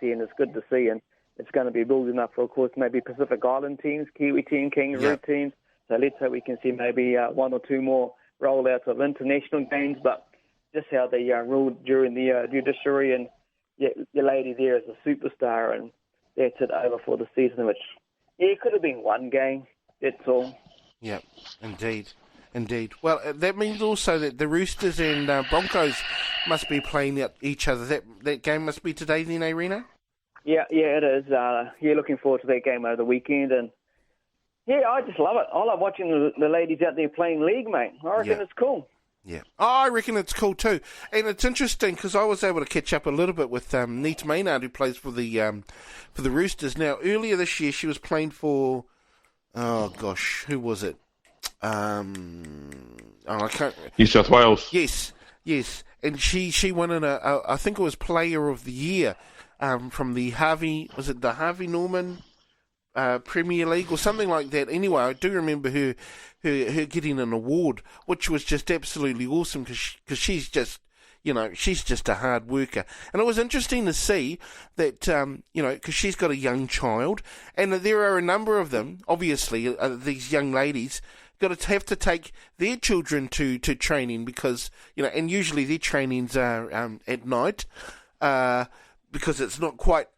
there, and it's good to see. And it's going to be building up for, of course, maybe Pacific Island teams, Kiwi team, Kangaroo teams. So let's hope we can see maybe one or two more rollouts of international games. But just how they ruled during the judiciary, and your lady there is a superstar, and that's it over for the season, which, it could have been one game, that's all. Yeah, indeed. Well, that means also that the Roosters and Broncos must be playing each other. That game must be today then, Rino? Yeah, it is. Looking forward to that game over the weekend. And, I just love it. I love watching the ladies out there playing league, mate. I reckon it's cool. Yeah, I reckon it's cool too. And it's interesting because I was able to catch up a little bit with Nita Maynard, who plays for the Roosters. Now, earlier this year, she was playing for, who was it? I can't. New South Wales. Yes, and she won I think it was Player of the Year from the Harvey Norman Premier League or something like that. Anyway, I do remember her getting an award, which was just absolutely awesome because she's just a hard worker. And it was interesting to see that, because she's got a young child, and there are a number of them, obviously, these young ladies, got to have to take their children to training because, and usually their trainings are at night because it's not quite,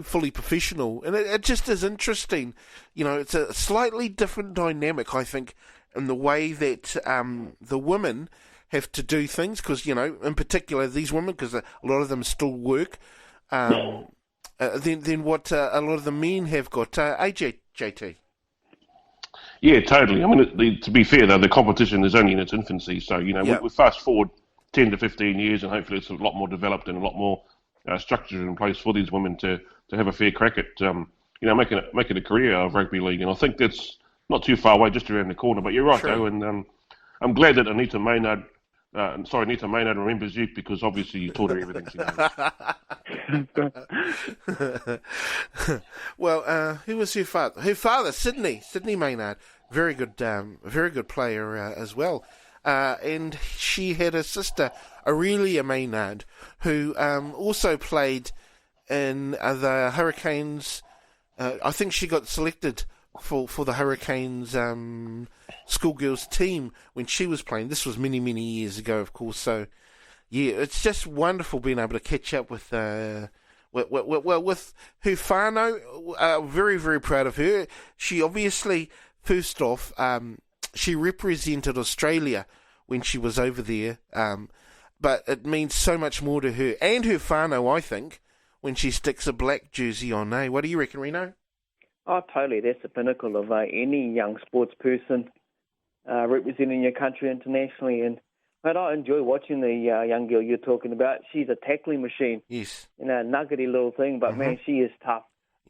fully professional. And it just is interesting. It's a slightly different dynamic, I think, in the way that the women have to do things because, in particular, these women, because a lot of them still work, than what a lot of the men have got. JT. Yeah, totally. I mean, to be fair, though, the competition is only in its infancy. So, we fast forward 10 to 15 years and hopefully it's a lot more developed and a lot more structures in place for these women to have a fair crack at, making a career of rugby league. And I think that's not too far away, just around the corner. But you're right, though, and I'm glad that Nita Maynard remembers you because obviously you taught her everything she knows. Well, who was her father? Her father, Sydney Maynard, very good player as well. And she had a sister, Aurelia Maynard, who also played in the Hurricanes. I think she got selected for the Hurricanes schoolgirls team when she was playing. This was many, many years ago, of course. So, yeah, it's just wonderful being able to catch up with her whānau. Very, very proud of her. She obviously, first off, she represented Australia when she was over there, but it means so much more to her and her whānau, I think, when she sticks a black jersey on. What do you reckon, Rino? Oh, totally. That's the pinnacle of any young sports person representing your country internationally. And mate, I enjoy watching the young girl you're talking about. She's a tackling machine. Yes. Nuggety little thing, but man, she is tough.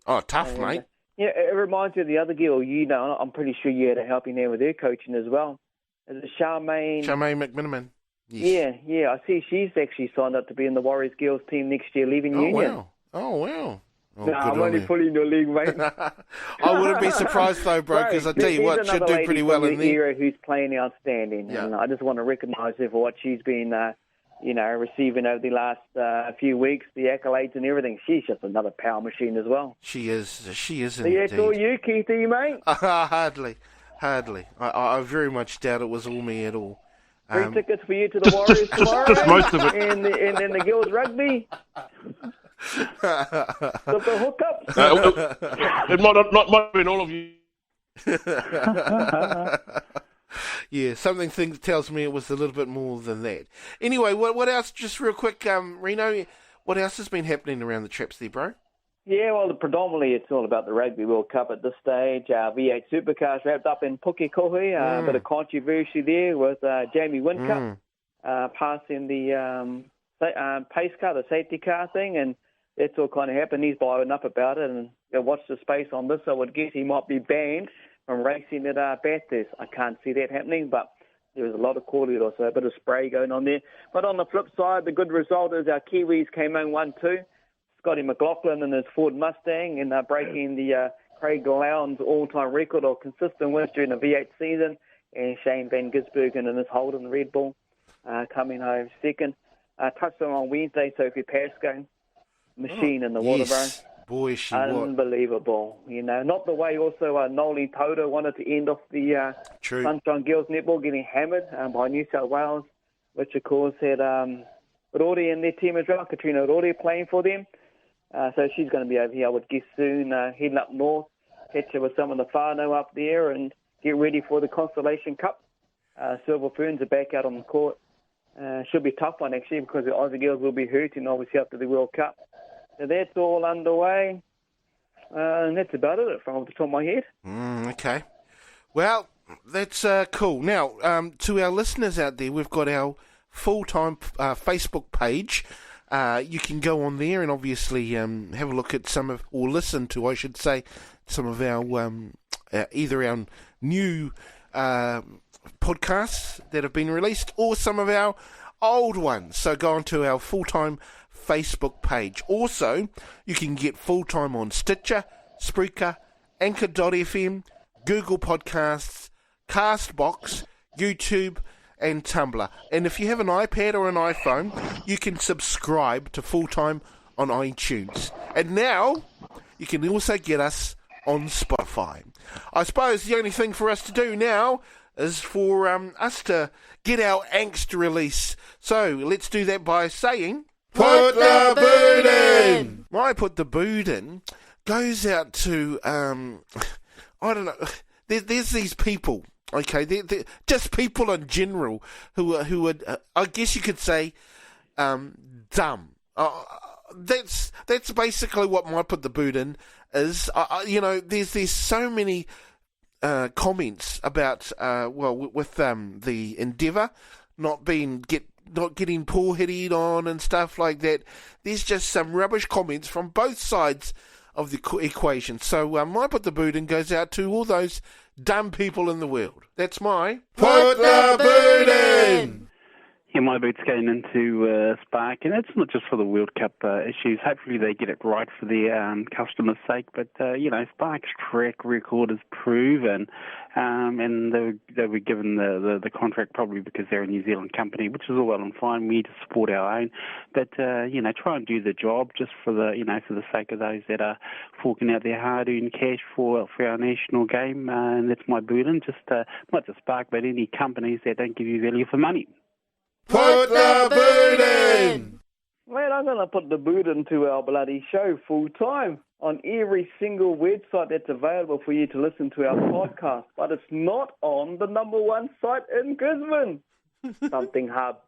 Oh, tough, mate. Yeah, it reminds me of the other girl, I'm pretty sure you had a helping hand with her coaching as well. Is it Charmaine McMiniman? Yes. Yeah. I see she's actually signed up to be in the Warriors girls team next year, leaving Union. Oh, wow. Oh, no, I'm only pulling your league, mate. I wouldn't be surprised, though, bro, because I tell you what, she'll do pretty well in there. Era who's playing outstanding, and I just want to recognise her for what she's been, receiving over the last few weeks, the accolades and everything. She's just another power machine as well. She is so yeah, it's all you, Keithy, mate? Hardly. I very much doubt it was all me at all. 3 tickets for you to the Warriors tomorrow. Just most of it. And the girls' rugby. The hookup. It might have been all of you. Yeah, something tells me it was a little bit more than that. Anyway, what else, just real quick, Rino, what else has been happening around the traps there, bro? Yeah, well, predominantly it's all about the Rugby World Cup at this stage. V8 Supercars wrapped up in Pukekohe. A bit of controversy there with Jamie Whincup passing the pace car, the safety car thing, and that's all kind of happened. He's blowing up about it, and watch the space on this. I would guess he might be banned from racing at Bathurst. I can't see that happening, but there was a lot of quality, also a bit of spray going on there. But on the flip side, the good result is our Kiwis came in 1-2. Scotty McLaughlin in his Ford Mustang and breaking the Craig Lowndes all-time record of consistent wins during the V8 season, and Shane Van Gisbergen in his Holden Red Bull coming home second. Touched on Wednesday, Sophie Pascoe machine in the water, bro. Boy, she unbelievable. Not the way also Noli Toto wanted to end off the Sunshine Girls netball, getting hammered by New South Wales, which of course had Rory in their team as well, Katrina Rory playing for them. So she's going to be over here, I would guess, soon, heading up north, catch her with some of the whānau up there and get ready for the Constellation Cup. Silver Ferns are back out on the court. Should be a tough one, actually, because the Aussie girls will be hurting, obviously, after the World Cup. So that's all underway. And that's about it from off the top of my head. Okay. Well, that's cool. Now, to our listeners out there, we've got our Fooltime Facebook page. You can go on there and obviously have a look at or listen to, I should say, some of our, either our new podcasts that have been released or some of our old ones. So go on to our Fooltime Facebook page. Also, you can get Fooltime on Stitcher, Spreaker, Anchor.fm, Google Podcasts, Castbox, YouTube, and Tumblr. And if you have an iPad or an iPhone, you can subscribe to Fooltime on iTunes. And now, you can also get us on Spotify. I suppose the only thing for us to do now is for us to get our angst release. So, let's do that by saying... Put the boot in! My Put the Boot in goes out to, I don't know, there's these people, okay, they're just people in general who are I guess you could say, dumb. That's basically what My Put the Boot in is. There's so many comments about, with the Endeavour not getting poor-headed on and stuff like that. There's just some rubbish comments from both sides of the equation. So My Put the Boot in goes out to all those dumb people in the world. That's my Put the Boot in! Yeah, my boot's going into Spark, and it's not just for the World Cup issues. Hopefully they get it right for their customers' sake. But, Spark's track record is proven, and they were given the contract probably because they're a New Zealand company, which is all well and fine. We need to support our own. But, try and do the job just for the sake of those that are forking out their hard-earned cash for our national game. And that's my boot in, just not just Spark, but any companies that don't give you value for money. Put the boot in! Man, I'm going to put the boot into our bloody show full time on every single website that's available for you to listen to our podcast. But it's not on the number one site in Gisborne. Something Hub.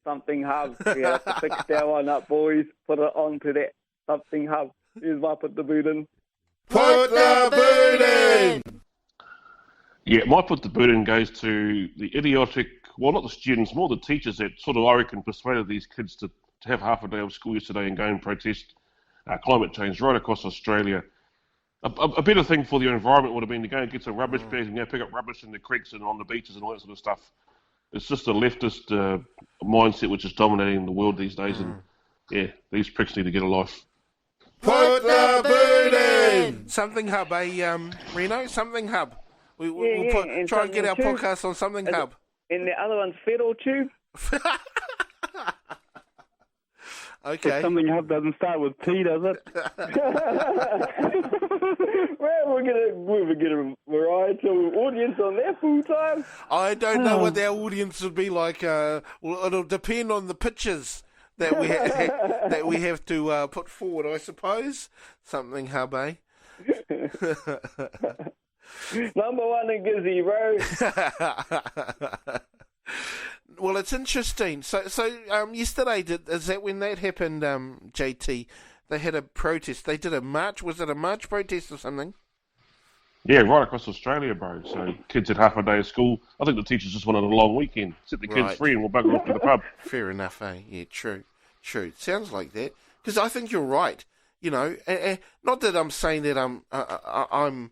We have to fix that one up, boys. Put it onto that Something Hub. Here's my Put the Boot in. Put the boot in! Yeah, my Put the Boot in goes to the idiotic, well, not the students, more the teachers that sort of, I reckon, persuaded these kids to have half a day of school yesterday and go and protest climate change right across Australia. A better thing for the environment would have been to go and get some rubbish bags and go pick up rubbish in the creeks and on the beaches and all that sort of stuff. It's just a leftist mindset which is dominating the world these days, and yeah, these pricks need to get a life. Put the boot in! Something Hub, Reno? Something Hub. We'll try and get our podcast on Something Hub. And the other one's Federal Tube. Okay. But Something Hub doesn't start with P, does it? Well, we're gonna get a variety of audience on that full time. I don't know what our audience will be like. Well, it'll depend on the pictures that we have to put forward, I suppose. Something Hub, eh? Number one in Gizzy, bro. Well, it's interesting. So yesterday, is that when that happened, JT? They had a protest. They did a march. Was it a march protest or something? Yeah, right across Australia, bro. So kids had half a day of school. I think the teachers just wanted a long weekend. Set the kids free and we'll bugger off to the pub. Fair enough, eh? Yeah, true. It sounds like that. Because I think you're right. Not that I'm saying that I'm...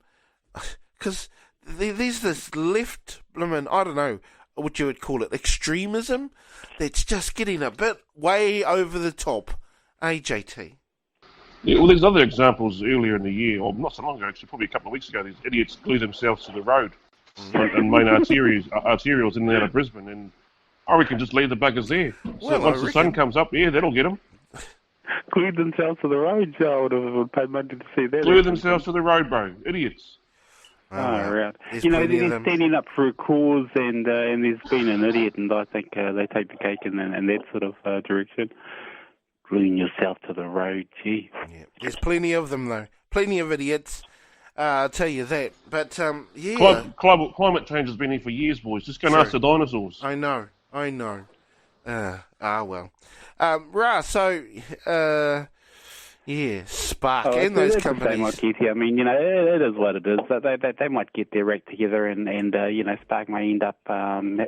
Because there's this left, I don't know what you would call it, extremism, that's just getting a bit way over the top, JT? Yeah, well, there's other examples earlier in the year, or not so long ago, actually, probably a couple of weeks ago, these idiots glued themselves to the road and main arterials in and out of Brisbane, and I reckon just leave the buggers there. So once the sun comes up, yeah, that'll get them. Glued themselves to the road, so I would have paid money to see that. Glue themselves to the road, bro. Idiots. Right. There's You know, plenty of they're them. standing up for a cause, and there's been an idiot, and I think they take the cake in that sort of direction. Gluing yourself to the road, gee. Yeah. There's plenty of them, though. Plenty of idiots. I'll tell you that. But, yeah. Climate change has been here for years, boys. Just go and ask the dinosaurs. I know. Well. So, yeah, Spark and those companies. Like Keithy. I mean, you know, it is what it is. They might get their act together, and you know, Spark may end up,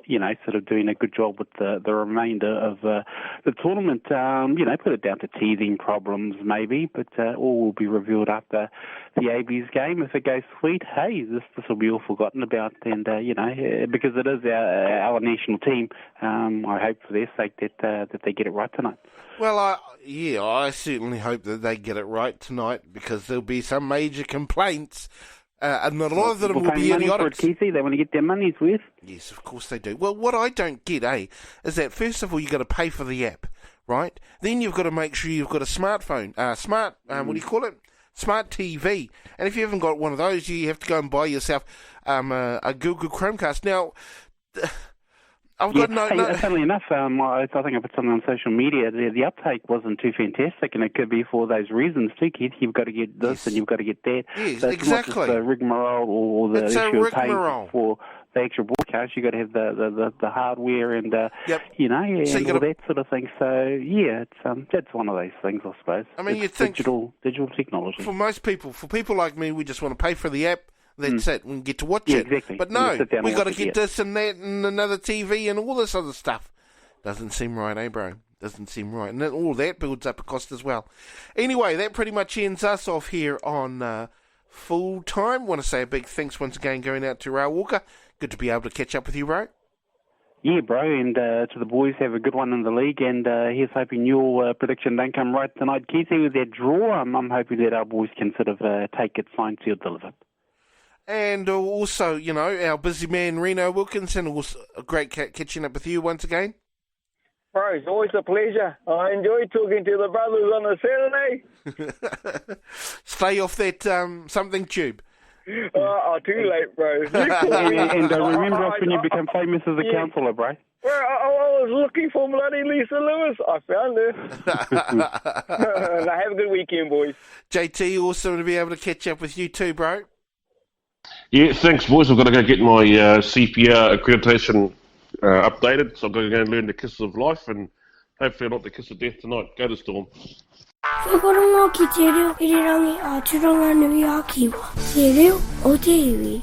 you know, sort of doing a good job with the remainder of the tournament. You know, put it down to teething problems maybe, but all will be revealed after the AB's game. If it goes sweet, hey, this will be all forgotten about, and you know, because it is our national team. I hope for their sake that they get it right tonight. Well, I certainly hope that they get it right tonight, because there'll be some major complaints, and a lot of them will be idiotic. They want to get their money's worth. Yes, of course they do. Well, what I don't get, is that first of all you've got to pay for the app, right? Then you've got to make sure you've got a smartphone, what do you call it? Smart TV. And if you haven't got one of those, you have to go and buy yourself a Google Chromecast. Now, I've got funnily enough, I think I put something on social media. The uptake wasn't too fantastic, and it could be for those reasons too, Keith. You've got to get this and you've got to get that. Yes, so exactly. It's not just the rigmarole or the issue of paying for the actual broadcast. You've got to have the hardware and you know, and all that sort of thing. So yeah, it's that's one of those things, I suppose. I mean, it's you think digital technology. For most people, for people like me, we just want to pay for the app. That's it. We get to watch it. Exactly. But no, we got to get this and that and another TV and all this other stuff. Doesn't seem right, bro? Doesn't seem right. And all that builds up a cost as well. Anyway, that pretty much ends us off here on Full Time. Want to say a big thanks once again going out to Ra Walker. Good to be able to catch up with you, bro. Yeah, bro, and to the boys, have a good one in the league, and here's hoping your prediction don't come right tonight, Keithy, with that draw. I'm hoping that our boys can sort of take it, signed, sealed, delivered. And also, you know, our busy man Rino Wilkinson, also a great catching up with you once again. Bro, it's always a pleasure. I enjoy talking to the brothers on a Saturday. Stay off that something tube. Too late, bro. And remember us when you become famous as a counsellor, bro. Well, I was looking for bloody Lisa Lewis. I found her. Have a good weekend, boys. JT, awesome to be able to catch up with you too, bro. Yeah, thanks, boys. I've got to go get my CPR accreditation updated, so I've got to go and learn the kisses of life, and hopefully not the kiss of death tonight. Go to Storm. Whakarongo ki te reo, Irirangi a Turonga Nui a Kiwa. Te reo o te iwi.